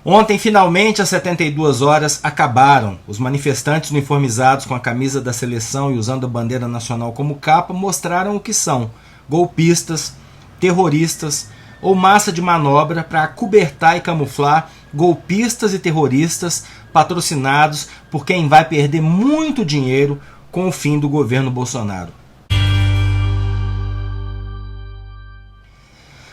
Ontem, finalmente, às 72 horas, acabaram. Os manifestantes uniformizados com a camisa da seleção e usando a bandeira nacional como capa mostraram o que são: golpistas, terroristas ou massa de manobra para acobertar e camuflar golpistas e terroristas patrocinados por quem vai perder muito dinheiro com o fim do governo Bolsonaro.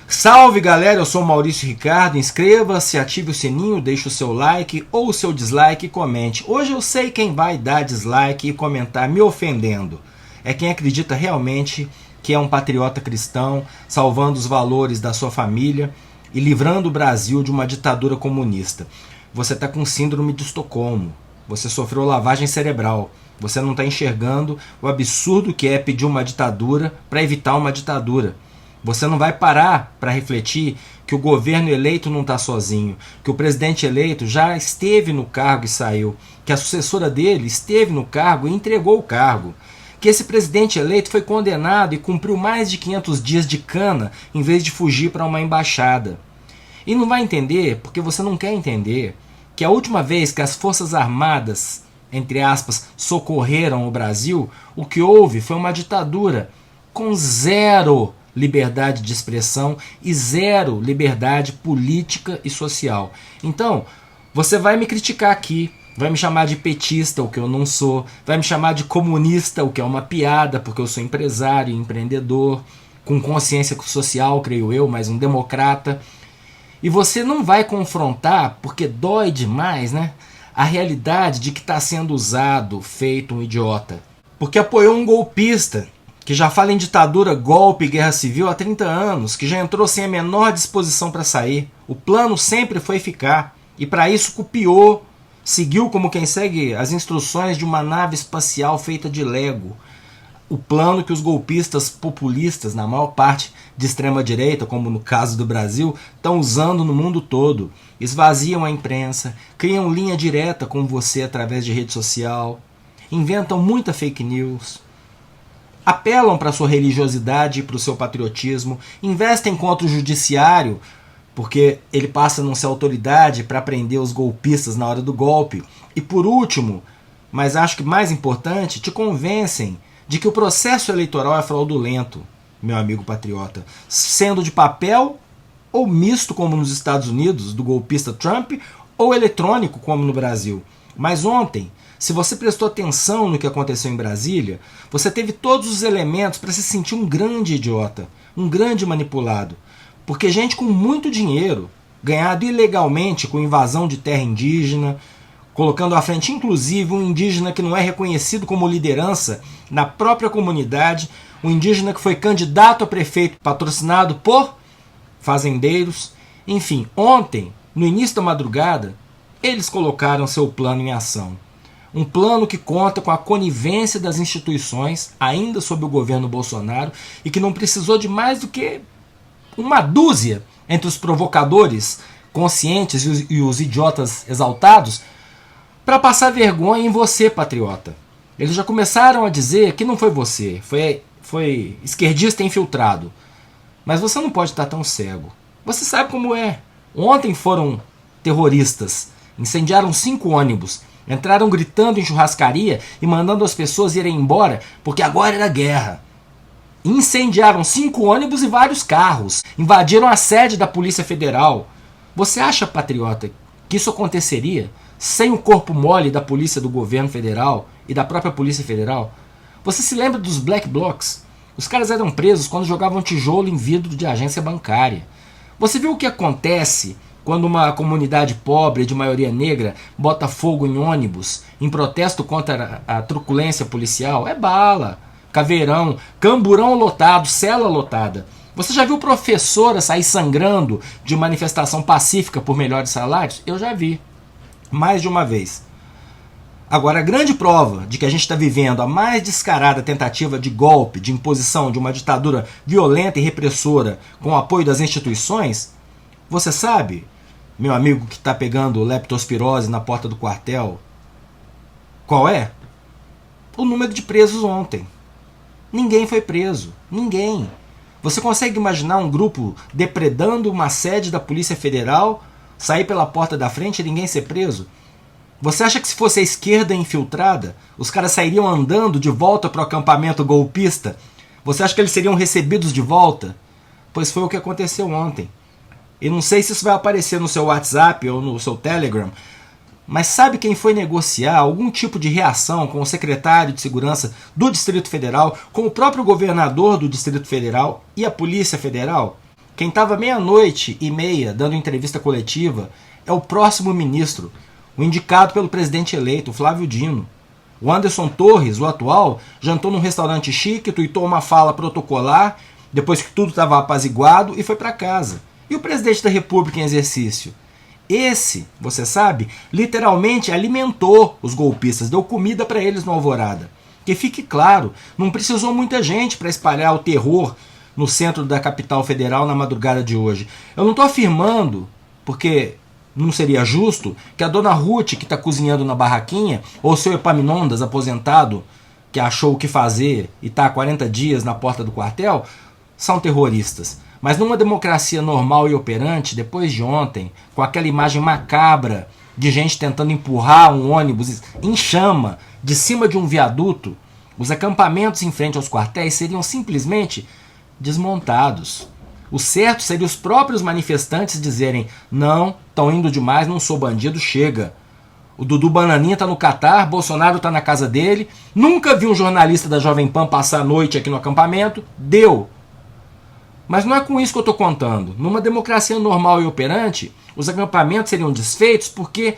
Salve galera, eu sou o Maurício Ricardo, inscreva-se, ative o sininho, deixe o seu like ou o seu dislike e comente. Hoje eu sei quem vai dar dislike e comentar me ofendendo. É quem acredita realmente que é um patriota cristão, salvando os valores da sua família e livrando o Brasil de uma ditadura comunista. Você está com síndrome de Estocolmo, você sofreu lavagem cerebral, você não está enxergando o absurdo que é pedir uma ditadura para evitar uma ditadura. Você não vai parar para refletir que o governo eleito não está sozinho, que o presidente eleito já esteve no cargo e saiu, que a sucessora dele esteve no cargo e entregou o cargo, que esse presidente eleito foi condenado e cumpriu mais de 500 dias de cana em vez de fugir para uma embaixada. E não vai entender, porque você não quer entender, que a última vez que as Forças Armadas, entre aspas, socorreram o Brasil, o que houve foi uma ditadura com zero liberdade de expressão e zero liberdade política e social. Então, você vai me criticar aqui, vai me chamar de petista, o que eu não sou, vai me chamar de comunista, o que é uma piada, porque eu sou empresário, empreendedor, com consciência social, creio eu, mas um democrata. E você não vai confrontar, porque dói demais, né? A realidade de que está sendo usado, feito um idiota. Porque apoiou um golpista, que já fala em ditadura, golpe e guerra civil há 30 anos, que já entrou sem a menor disposição para sair. O plano sempre foi ficar, e para isso copiou, seguiu como quem segue as instruções de uma nave espacial feita de Lego. O plano que os golpistas populistas, na maior parte de extrema direita, como no caso do Brasil, estão usando no mundo todo. Esvaziam a imprensa, criam linha direta com você através de rede social, inventam muita fake news, apelam para a sua religiosidade e para o seu patriotismo, investem contra o judiciário, porque ele passa a não ser autoridade para prender os golpistas na hora do golpe. E por último, mas acho que mais importante, te convencem de que o processo eleitoral é fraudulento, meu amigo patriota, sendo de papel ou misto, como nos Estados Unidos, do golpista Trump, ou eletrônico, como no Brasil. Mas ontem, se você prestou atenção no que aconteceu em Brasília, você teve todos os elementos para se sentir um grande idiota, um grande manipulado. Porque gente com muito dinheiro, ganhado ilegalmente com invasão de terra indígena, colocando à frente inclusive um indígena que não é reconhecido como liderança na própria comunidade, um indígena que foi candidato a prefeito patrocinado por fazendeiros. Enfim, ontem, no início da madrugada, eles colocaram seu plano em ação. Um plano que conta com a conivência das instituições, ainda sob o governo Bolsonaro, e que não precisou de mais do que uma dúzia entre os provocadores conscientes e os idiotas exaltados para passar vergonha em você, patriota. Eles já começaram a dizer que não foi você, foi esquerdista infiltrado. Mas você não pode estar tão cego. Você sabe como é. Ontem foram terroristas, incendiaram 5 ônibus, entraram gritando em churrascaria e mandando as pessoas irem embora porque agora era guerra. Incendiaram 5 ônibus e vários carros, invadiram a sede da Polícia Federal. Você acha, patriota, que isso aconteceria sem o corpo mole da polícia do governo federal e da própria Polícia Federal? Você se lembra dos Black Blocs? Os caras eram presos quando jogavam tijolo em vidro de agência bancária. Você viu o que acontece quando uma comunidade pobre de maioria negra bota fogo em ônibus em protesto contra a truculência policial? É bala, caveirão, camburão lotado, cela lotada. Você já viu professora sair sangrando de manifestação pacífica por melhores salários? Eu já vi. Mais de uma vez. Agora, a grande prova de que a gente está vivendo a mais descarada tentativa de golpe, de imposição de uma ditadura violenta e repressora com o apoio das instituições, você sabe, meu amigo que está pegando leptospirose na porta do quartel, qual é? O número de presos ontem. Ninguém foi preso. Ninguém. Você consegue imaginar um grupo depredando uma sede da Polícia Federal sair pela porta da frente e ninguém ser preso? Você acha que se fosse a esquerda infiltrada, os caras sairiam andando de volta para o acampamento golpista? Você acha que eles seriam recebidos de volta? Pois foi o que aconteceu ontem. E não sei se isso vai aparecer no seu WhatsApp ou no seu Telegram, mas sabe quem foi negociar algum tipo de reação com o secretário de Segurança do Distrito Federal, com o próprio governador do Distrito Federal e a Polícia Federal? Quem estava 00:30 dando entrevista coletiva é o próximo ministro, o indicado pelo presidente eleito, Flávio Dino. O Anderson Torres, o atual, jantou num restaurante chique, tuitou uma fala protocolar, depois que tudo estava apaziguado, e foi para casa. E o presidente da República em exercício? Esse, você sabe, literalmente alimentou os golpistas, deu comida para eles no Alvorada. Que fique claro, não precisou muita gente para espalhar o terror no centro da capital federal na madrugada de hoje. Eu não estou afirmando, porque não seria justo, que a dona Ruth, que está cozinhando na barraquinha, ou o seu Epaminondas, aposentado, que achou o que fazer e está há 40 dias na porta do quartel, são terroristas. Mas numa democracia normal e operante, depois de ontem, com aquela imagem macabra de gente tentando empurrar um ônibus em chama de cima de um viaduto, os acampamentos em frente aos quartéis seriam simplesmente desmontados. O certo seria os próprios manifestantes dizerem: não, estão indo demais, não sou bandido, chega. O Dudu Bananinha está no Catar, Bolsonaro está na casa dele, nunca vi um jornalista da Jovem Pan passar a noite aqui no acampamento, deu. Mas não é com isso que eu estou contando. Numa democracia normal e operante, os acampamentos seriam desfeitos porque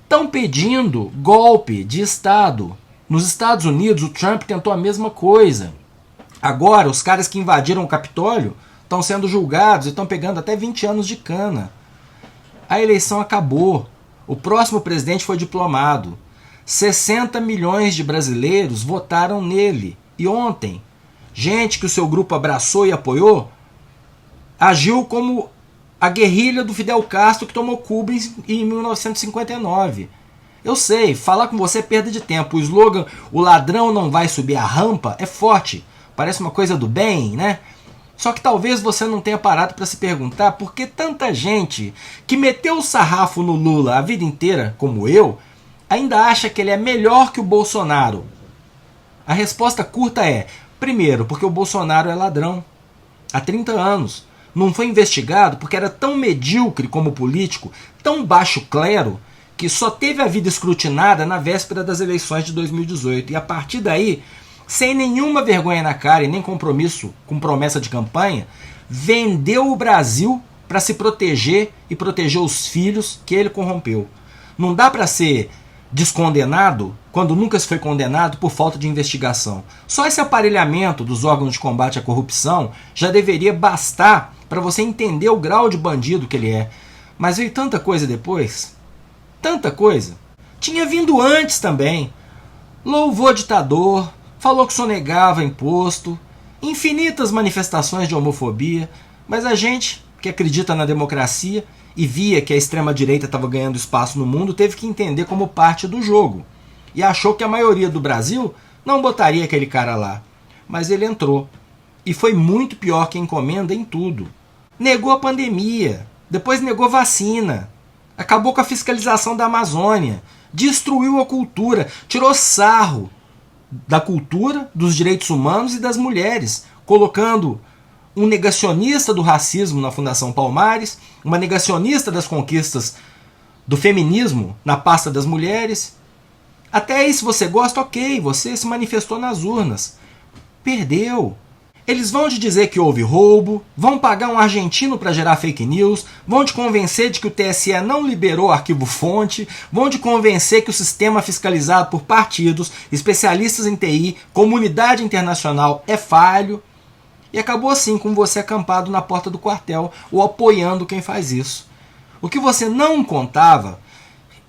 estão pedindo golpe de Estado. Nos Estados Unidos, o Trump tentou a mesma coisa. Agora, os caras que invadiram o Capitólio estão sendo julgados e estão pegando até 20 anos de cana. A eleição acabou. O próximo presidente foi diplomado. 60 milhões de brasileiros votaram nele. E ontem, gente que o seu grupo abraçou e apoiou, agiu como a guerrilha do Fidel Castro que tomou Cuba em 1959. Eu sei, falar com você é perda de tempo. O slogan "o ladrão não vai subir a rampa" é forte. Parece uma coisa do bem, né? Só que talvez você não tenha parado para se perguntar por que tanta gente que meteu o sarrafo no Lula a vida inteira, como eu, ainda acha que ele é melhor que o Bolsonaro. A resposta curta é: primeiro, porque o Bolsonaro é ladrão. Há 30 anos. Não foi investigado porque era tão medíocre como político, tão baixo clero, que só teve a vida escrutinada na véspera das eleições de 2018. E a partir daí, sem nenhuma vergonha na cara e nem compromisso com promessa de campanha, vendeu o Brasil para se proteger e proteger os filhos que ele corrompeu. Não dá para ser descondenado quando nunca se foi condenado por falta de investigação. Só esse aparelhamento dos órgãos de combate à corrupção já deveria bastar para você entender o grau de bandido que ele é. Mas veio tanta coisa depois. Tanta coisa. Tinha vindo antes também. Louvou ditador, falou que sonegava imposto, infinitas manifestações de homofobia, mas a gente, que acredita na democracia e via que a extrema-direita estava ganhando espaço no mundo, teve que entender como parte do jogo. E achou que a maioria do Brasil não botaria aquele cara lá. Mas ele entrou. E foi muito pior que a encomenda em tudo. Negou a pandemia, depois negou vacina, acabou com a fiscalização da Amazônia, destruiu a cultura, tirou sarro da cultura, dos direitos humanos e das mulheres, colocando um negacionista do racismo na Fundação Palmares, uma negacionista das conquistas do feminismo na pasta das mulheres. Até aí, se você gosta, ok, você se manifestou nas urnas. Perdeu. Eles vão te dizer que houve roubo, vão pagar um argentino para gerar fake news, vão te convencer de que o TSE não liberou o arquivo-fonte, vão te convencer que o sistema fiscalizado por partidos, especialistas em TI, comunidade internacional é falho. E acabou assim com você acampado na porta do quartel ou apoiando quem faz isso. O que você não contava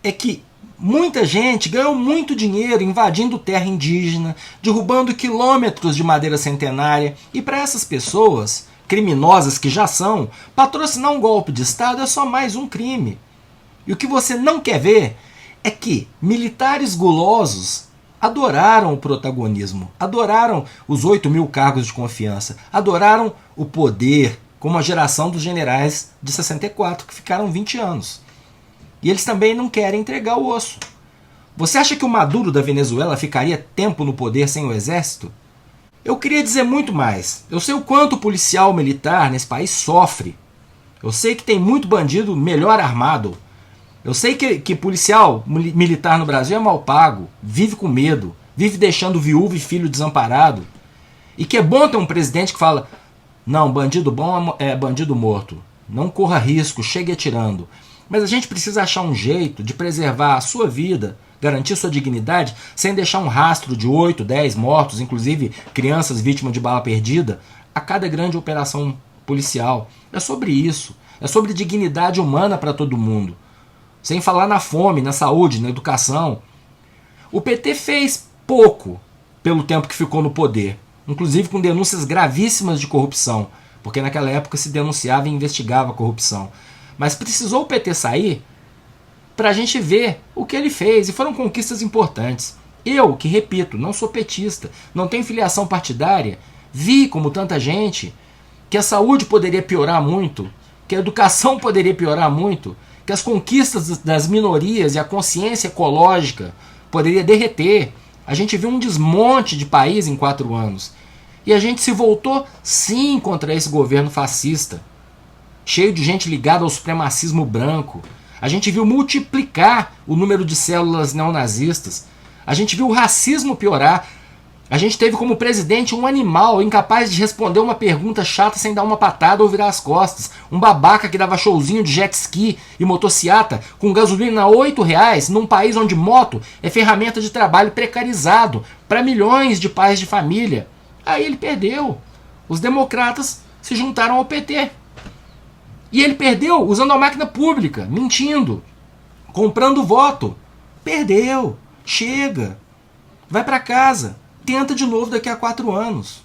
é que muita gente ganhou muito dinheiro invadindo terra indígena, derrubando quilômetros de madeira centenária. E para essas pessoas, criminosas que já são, patrocinar um golpe de Estado é só mais um crime. E o que você não quer ver é que militares gulosos adoraram o protagonismo, adoraram os 8.000 cargos de confiança, adoraram o poder, como a geração dos generais de 64, que ficaram 20 anos. E eles também não querem entregar o osso. Você acha que o Maduro da Venezuela ficaria tempo no poder sem o exército? Eu queria dizer muito mais. Eu sei o quanto o policial militar nesse país sofre. Eu sei que tem muito bandido melhor armado. Eu sei que policial militar no Brasil é mal pago, vive com medo, vive deixando viúva e filho desamparado. E que é bom ter um presidente que fala: não, bandido bom é bandido morto. Não corra risco, chegue atirando. Mas a gente precisa achar um jeito de preservar a sua vida, garantir sua dignidade, sem deixar um rastro de 8, 10 mortos, inclusive crianças vítimas de bala perdida, a cada grande operação policial. É sobre isso. É sobre dignidade humana para todo mundo. Sem falar na fome, na saúde, na educação. O PT fez pouco pelo tempo que ficou no poder, inclusive com denúncias gravíssimas de corrupção, porque naquela época se denunciava e investigava a corrupção. Mas precisou o PT sair para a gente ver o que ele fez, e foram conquistas importantes. Eu, que repito, não sou petista, não tenho filiação partidária, vi, como tanta gente, que a saúde poderia piorar muito, que a educação poderia piorar muito, que as conquistas das minorias e a consciência ecológica poderia derreter. A gente viu um desmonte de país em 4 anos. E a gente se voltou, sim, contra esse governo fascista, cheio de gente ligada ao supremacismo branco. A gente viu multiplicar o número de células neonazistas. A gente viu o racismo piorar. A gente teve como presidente um animal incapaz de responder uma pergunta chata sem dar uma patada ou virar as costas. Um babaca que dava showzinho de jet ski e motociata com gasolina a R$8 num país onde moto é ferramenta de trabalho precarizado para milhões de pais de família. Aí ele perdeu. Os democratas se juntaram ao PT. E ele perdeu usando a máquina pública, mentindo, comprando voto. Perdeu. Chega. Vai para casa. Tenta de novo daqui a 4 anos.